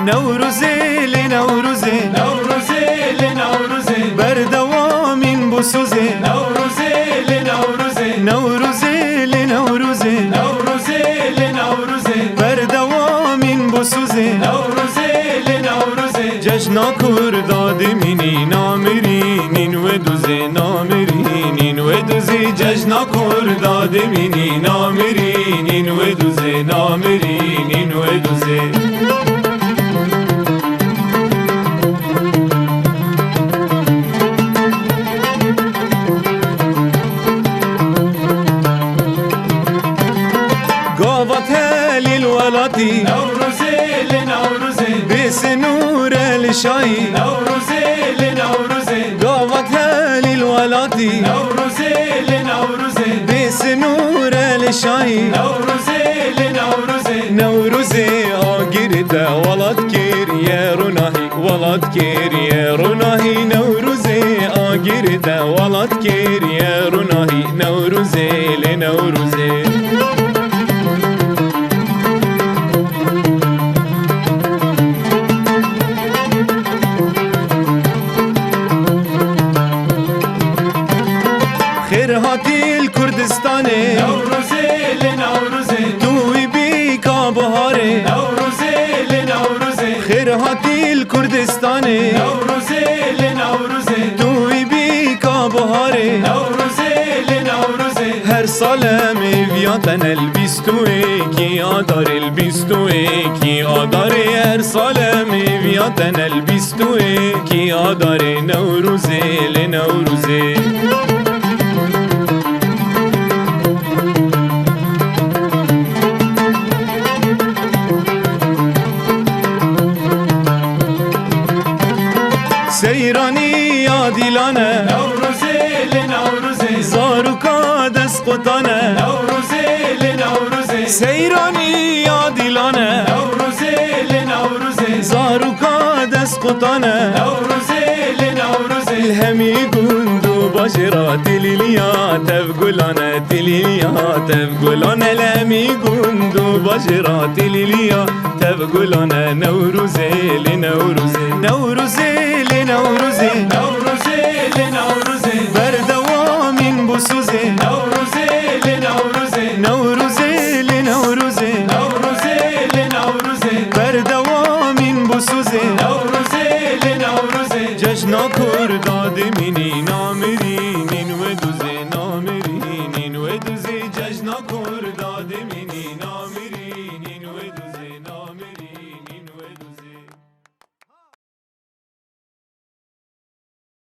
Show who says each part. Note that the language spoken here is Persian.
Speaker 1: نوروزی لنوروزی
Speaker 2: نوروزی لنوروزی
Speaker 1: بردوامین بسوزی
Speaker 2: نوروزی لنوروزی
Speaker 1: نوروزی لنوروزی
Speaker 2: نوروزی لنوروزی
Speaker 1: بردوامین بسوزی
Speaker 2: نوروزی لنوروزی
Speaker 1: جشنا کرداد منی نامرینین و دوزی نامرینین و دوزی جشنا کرداد منی نامرینین و دوزی نامرینین و دوزی قابت للولاتي
Speaker 2: نوروزي لنوروزي
Speaker 1: بسنور الشاي
Speaker 2: نوروزي لنوروزي
Speaker 1: قابت للولاتي
Speaker 2: نوروزي لنوروزي
Speaker 1: بسنور الشاي
Speaker 2: نوروزي لنوروزي
Speaker 1: نوروزي آگرده ولاد کیر یا روناهی ولاد کیر یا روناهی نوروزي آگرده ولاد کیر یا روناهی نوروزي لنوروزي خير هاتي الكردستاني
Speaker 2: نوروزي لنوروزي
Speaker 1: توي بيكا بهاري
Speaker 2: نوروزي لنوروزي
Speaker 1: خير هاتي الكردستاني
Speaker 2: نوروزي لنوروزي
Speaker 1: توي بيكا بهاري
Speaker 2: نوروزي لنوروزي
Speaker 1: هر سال میویاتن البیستوی کی آدار البیستوی کی آدار هر سال میویاتن البیستوی کی آدار نوروزی لنوروزی سیرانی یا دیلانه
Speaker 2: نوروزي لنوروزي
Speaker 1: زاروکا دست قطانه
Speaker 2: نوروزي لنوروزي
Speaker 1: سیرانی یا دیلانه
Speaker 2: نوروزي لنوروزي
Speaker 1: زاروکا دست قطانه
Speaker 2: نوروزي لنوروزي
Speaker 1: الهمی گندو باشرا تلیلیا تفگلانه تلیلیا تفگلانه الهمی گندو باشرا تلیلیا تفگلانه نوروزی لنوروزی نوروزی لنوروزی
Speaker 2: نوروزي لنوروزي
Speaker 1: بردوامین بسوزی
Speaker 2: نوروزي لنوروزي
Speaker 1: نوروزی لنوروزی
Speaker 2: نوروزي لنوروزي
Speaker 1: بردوامین بسوزی
Speaker 2: نوروزي لنوروزي
Speaker 1: جشنا کرداد منی نامری